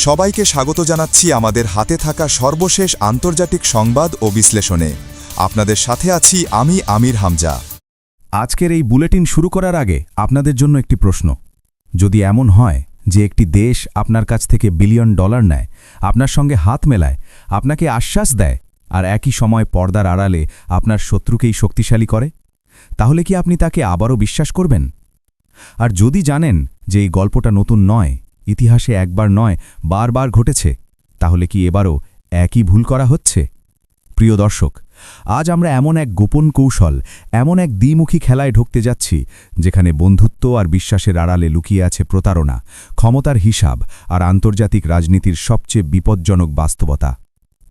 সবাইকে স্বাগত জানাচ্ছি আমাদের হাতে থাকা সর্বশেষ আন্তর্জাতিক সংবাদ ও বিশ্লেষণে। আপনাদের সাথে আছি আমি আমির হামজা। আজকের এই বুলেটিন শুরু করার আগে আপনাদের জন্য একটি প্রশ্ন। যদি এমন হয় যে একটি দেশ আপনার কাছ থেকে বিলিয়ন ডলার নেয়, আপনার সঙ্গে হাত মেলায়, আপনাকে আশ্বাস দেয়, আর একই সময় পর্দার আড়ালে আপনার শত্রুকেই শক্তিশালী করে, তাহলে কি আপনি তাকে আবারও বিশ্বাস করবেন? আর যদি জানেন যে এই গল্পটা নতুন নয়, ইতিহাসে একবার নয় বারবার ঘটেছে, তাহলে কি এবারও একই ভুল করা হচ্ছে? প্রিয় দর্শক, আজ আমরা এমন এক গোপন কৌশল, এমন এক দ্বিমুখী খেলায় ঢুকতে যাচ্ছি যেখানে বন্ধুত্ব আর বিশ্বাসের আড়ালে লুকিয়ে আছে প্রতারণা, ক্ষমতার হিসাব আর আন্তর্জাতিক রাজনীতির সবচেয়ে বিপজ্জনক বাস্তবতা।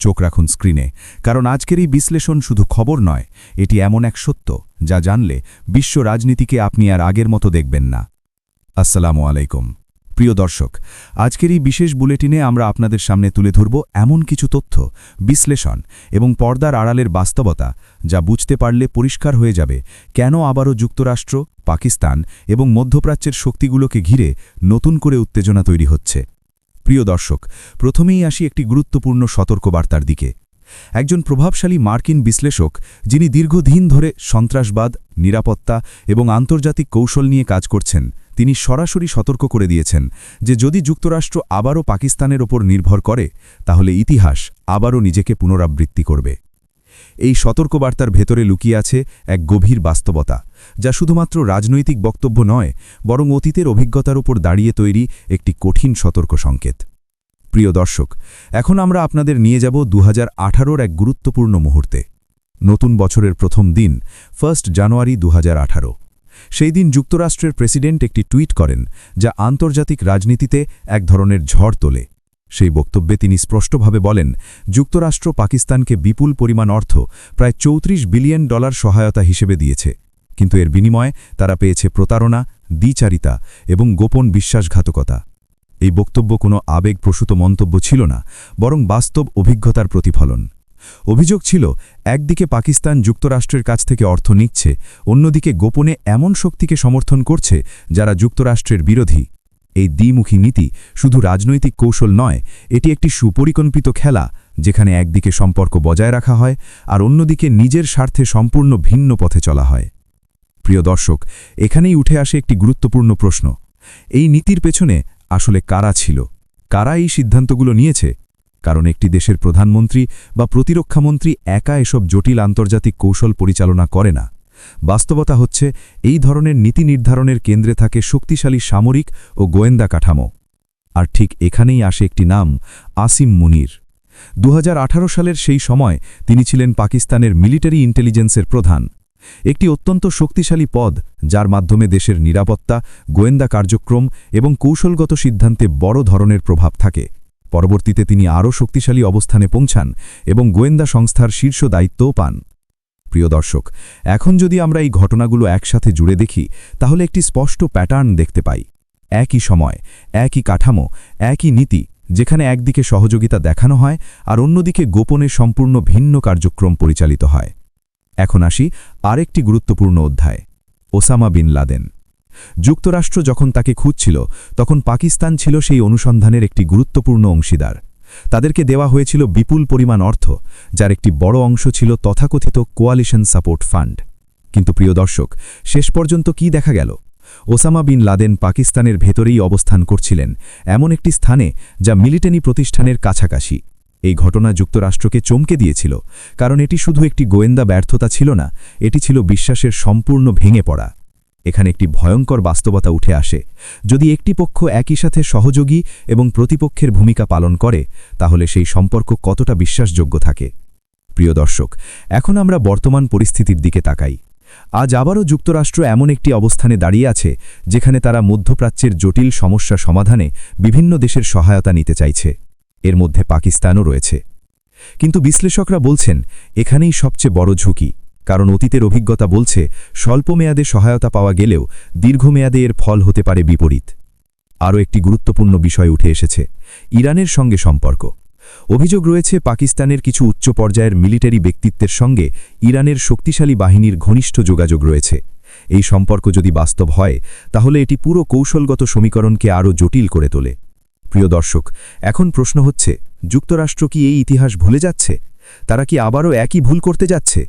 চোখ রাখুন স্ক্রিনে, কারণ আজকের এই বিশ্লেষণ শুধু খবর নয়, এটি এমন এক সত্য যা জানলে বিশ্ব রাজনীতিকে আপনি আর আগের মতো দেখবেন না। আসসালামু আলাইকুম প্রিয় দর্শক, আজকের এই বিশেষ বুলেটিনে আমরা আপনাদের সামনে তুলে ধরব এমন কিছু তথ্য, বিশ্লেষণ এবং পর্দার আড়ালের বাস্তবতা যা বুঝতে পারলে পরিষ্কার হয়ে যাবে কেন আবারও যুক্তরাষ্ট্র, পাকিস্তান এবং মধ্যপ্রাচ্যের শক্তিগুলোকে ঘিরে নতুন করে উত্তেজনা তৈরি হচ্ছে। প্রিয় দর্শক, প্রথমেই আসি একটি গুরুত্বপূর্ণ সতর্কবার্তার দিকে। একজন প্রভাবশালী মার্কিন বিশ্লেষক, যিনি দীর্ঘদিন ধরে সন্ত্রাসবাদ, নিরাপত্তা এবং আন্তর্জাতিক কৌশল নিয়ে কাজ করছেন, তিনি সরাসরি সতর্ক করে দিয়েছেন যে যদি যুক্তরাষ্ট্র আবারও পাকিস্তানের ওপর নির্ভর করে, তাহলে ইতিহাস আবারও নিজেকে পুনরাবৃত্তি করবে। এই সতর্কবার্তার ভেতরে লুকিয়ে আছে এক গভীর বাস্তবতা, যা শুধুমাত্র রাজনৈতিক বক্তব্য নয়, বরং অতীতের অভিজ্ঞতার উপর দাঁড়িয়ে তৈরি একটি কঠিন সতর্ক সংকেত। প্রিয় দর্শক, এখন আমরা আপনাদের নিয়ে যাব 2018-র এক গুরুত্বপূর্ণ মুহূর্তে। নতুন বছরের প্রথম দিন, 1 জানুয়ারি 2018। সেই দিন যুক্তরাষ্ট্রের প্রেসিডেন্ট একটি টুইট করেন যা আন্তর্জাতিক রাজনীতিতে এক ধরনের ঝড় তোলে। সেই বক্তব্যে তিনি স্পষ্টভাবে বলেন, যুক্তরাষ্ট্র পাকিস্তানকে বিপুল পরিমাণ অর্থ, প্রায় $34 বিলিয়ন সহায়তা হিসেবে দিয়েছে, কিন্তু এর বিনিময়ে তারা পেয়েছে প্রতারণা, দ্বিচারিতা এবং গোপন বিশ্বাসঘাতকতা। এই বক্তব্য কোনো আবেগপ্রসূত মন্তব্য ছিল না, বরং বাস্তব অভিজ্ঞতার প্রতিফলন। অভিযোগ ছিল, একদিকে পাকিস্তান যুক্তরাষ্ট্রের কাছ থেকে অর্থ নিচ্ছে, অন্যদিকে গোপনে এমন শক্তিকে সমর্থন করছে যারা যুক্তরাষ্ট্রের বিরোধী। এই দ্বিমুখী নীতি শুধু রাজনৈতিক কৌশল নয়, এটি একটি সুপরিকল্পিত খেলা, যেখানে একদিকে সম্পর্ক বজায় রাখা হয় আর অন্যদিকে নিজের স্বার্থে সম্পূর্ণ ভিন্ন পথে চলা হয়। প্রিয় দর্শক, এখানেই উঠে আসে একটি গুরুত্বপূর্ণ প্রশ্ন। এই নীতির পেছনে আসলে কারা ছিল? কারা এই সিদ্ধান্তগুলো নিয়েছে? কারণ একটি দেশের প্রধানমন্ত্রী বা প্রতিরক্ষামন্ত্রী একা এসব জটিল আন্তর্জাতিক কৌশল পরিচালনা করে না। বাস্তবতা হচ্ছে, এই ধরনের নীতি নির্ধারণের কেন্দ্রে থাকে শক্তিশালী সামরিক ও গোয়েন্দা কাঠামো। আর ঠিক এখানেই আসে একটি নাম, আসিম মুনির। 2018 সালের সেই সময় তিনি ছিলেন পাকিস্তানের মিলিটারি ইন্টেলিজেন্সের প্রধান, একটি অত্যন্ত শক্তিশালী পদ যার মাধ্যমে দেশের নিরাপত্তা, গোয়েন্দা কার্যক্রম এবং কৌশলগত সিদ্ধান্তে বড় ধরনের প্রভাব থাকে। পরবর্তীতে তিনি আরও শক্তিশালী অবস্থানে পৌঁছান এবং গোয়েন্দা সংস্থার শীর্ষ দায়িত্বও পান। প্রিয় দর্শক, এখন যদি আমরা এই ঘটনাগুলো একসাথে জুড়ে দেখি, তাহলে একটি স্পষ্ট প্যাটার্ন দেখতে পাই। একই সময়, একই কাঠামো, একই নীতি, যেখানে একদিকে সহযোগিতা দেখানো হয় আর অন্যদিকে গোপনে সম্পূর্ণ ভিন্ন কার্যক্রম পরিচালিত হয়। এখন আসি আরেকটি গুরুত্বপূর্ণ অধ্যায়, ওসামা বিন লাদেন। যুক্তরাষ্ট্র যখন তাকে খুঁজছিল, তখন পাকিস্তান ছিল সেই অনুসন্ধানের একটি গুরুত্বপূর্ণ অংশীদার। তাদেরকে দেওয়া হয়েছিল বিপুল পরিমাণ অর্থ, যার একটি বড় অংশ ছিল তথাকথিত কোয়ালিশন সাপোর্ট ফান্ড। কিন্তু প্রিয় দর্শক, শেষ পর্যন্ত কি দেখা গেল? ওসামা বিন লাদেন পাকিস্তানের ভেতরেই অবস্থান করছিলেন, এমন একটি স্থানে যা মিলিটারি প্রতিষ্ঠানের কাছাকাছি। এই ঘটনা যুক্তরাষ্ট্রকে চমকে দিয়েছিল, কারণ এটি শুধু একটি গোয়েন্দা ব্যর্থতা ছিল না, এটি ছিল বিশ্বাসের সম্পূর্ণ ভেঙে পড়া। এখানে একটি ভয়ঙ্কর বাস্তবতা উঠে আসে। যদি একটি পক্ষ একই সাথে সহযোগী এবং প্রতিপক্ষের ভূমিকা পালন করে, তাহলে সেই সম্পর্ক কতটা বিশ্বাসযোগ্য থাকে। প্রিয় দর্শক, এখন আমরা বর্তমান পরিস্থিতির দিকে তাকাই। আজ আবারও যুক্তরাষ্ট্র এমন একটি অবস্থানে দাঁড়িয়ে আছে যেখানে তারা মধ্যপ্রাচ্যের জটিল সমস্যা সমাধানে বিভিন্ন দেশের সহায়তা নিতে চাইছে। এর মধ্যে পাকিস্তানও রয়েছে। কিন্তু বিশ্লেষকরা বলছেন, এখানেই সবচেয়ে বড় ঝুঁকি, কারণ অতীতের অভিজ্ঞতা বলছে স্বল্পমেয়াদে সহায়তা পাওয়া গেলেও দীর্ঘমেয়াদে এর ফল হতে পারে বিপরীত। আরও একটি গুরুত্বপূর্ণ বিষয় উঠে এসেছে, ইরানের সঙ্গে সম্পর্ক। অভিযোগ রয়েছে পাকিস্তানের কিছু উচ্চ পর্যায়ের মিলিটারি ব্যক্তিত্বের সঙ্গে ইরানের শক্তিশালী বাহিনীর ঘনিষ্ঠ যোগাযোগ রয়েছে। এই সম্পর্ক যদি বাস্তব হয়, তাহলে এটি পুরো কৌশলগত সমীকরণকে আরও জটিল করে তোলে। প্রিয় দর্শক, এখন প্রশ্ন হচ্ছে, যুক্তরাষ্ট্র কি এই ইতিহাস ভুলে যাচ্ছে? তারা কি আবারও একই ভুল করতে যাচ্ছে?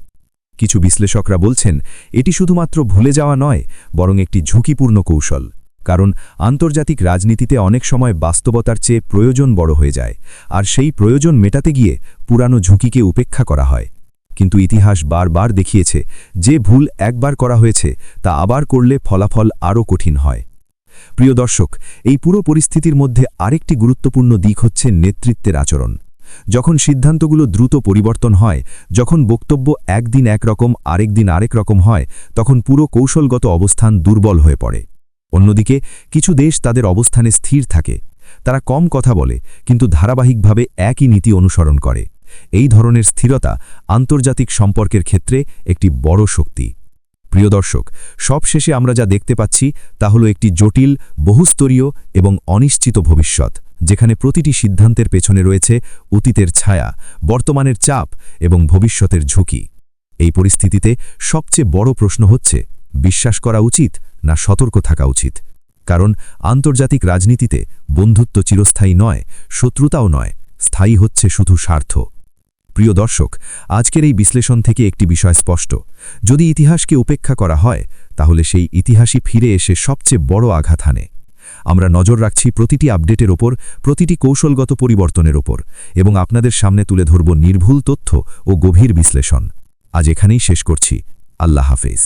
কিছু বিশ্লেষকরা বলছেন, এটি শুধুমাত্র ভুলে যাওয়া নয়, বরং একটি ঝুঁকিপূর্ণ কৌশল। কারণ আন্তর্জাতিক রাজনীতিতে অনেক সময় বাস্তবতার চেয়ে প্রয়োজন বড় হয়ে যায়, আর সেই প্রয়োজন মেটাতে গিয়ে পুরানো ঝুঁকিকে উপেক্ষা করা হয়। কিন্তু ইতিহাস বারবার দেখিয়েছে, যে ভুল একবার করা হয়েছে তা আবার করলে ফলাফল আরও কঠিন হয়। প্রিয় দর্শক, এই পুরো পরিস্থিতির মধ্যে আরেকটি গুরুত্বপূর্ণ দিক হচ্ছে নেতৃত্বের আচরণ। যখন সিদ্ধান্তগুলো দ্রুত পরিবর্তন হয়, যখন বক্তব্য একদিন একরকম আরেকদিন আরেক রকম হয়, তখন পুরো কৌশলগত অবস্থান দুর্বল হয়ে পড়ে। অন্যদিকে কিছু দেশ তাদের অবস্থানে স্থির থাকে। তারা কম কথা বলে, কিন্তু ধারাবাহিকভাবে একই নীতি অনুসরণ করে। এই ধরনের স্থিরতা আন্তর্জাতিক সম্পর্কের ক্ষেত্রে একটি বড় শক্তি। প্রিয় দর্শক, সবশেষে আমরা যা দেখতে পাচ্ছি তা হলো একটি জটিল, বহুস্তরীয় এবং অনিশ্চিত ভবিষ্যৎ, যেখানে প্রতিটি সিদ্ধান্তের পেছনে রয়েছে অতীতের ছায়া, বর্তমানের চাপ এবং ভবিষ্যতের ঝুঁকি। এই পরিস্থিতিতে সবচেয়ে বড় প্রশ্ন হচ্ছে, বিশ্বাস করা উচিত না সতর্ক থাকা উচিত? কারণ আন্তর্জাতিক রাজনীতিতে বন্ধুত্ব চিরস্থায়ী নয়, শত্রুতাও নয়, স্থায়ী হচ্ছে শুধু স্বার্থ। প্রিয় দর্শক, আজকের এই বিশ্লেষণ থেকে একটি বিষয় স্পষ্ট: যদি ইতিহাসকে উপেক্ষা করা হয়, তাহলে সেই ইতিহাসই ফিরে এসে সবচেয়ে বড় আঘাত হানে। আমরা নজর রাখছি প্রতিটি আপডেটের ওপর, প্রতিটি কৌশলগত পরিবর্তনের ওপর, এবং আপনাদের সামনে তুলে ধরব নির্ভুল তথ্য ও গভীর বিশ্লেষণ। আজ এখানেই শেষ করছি। আল্লাহ হাফেজ।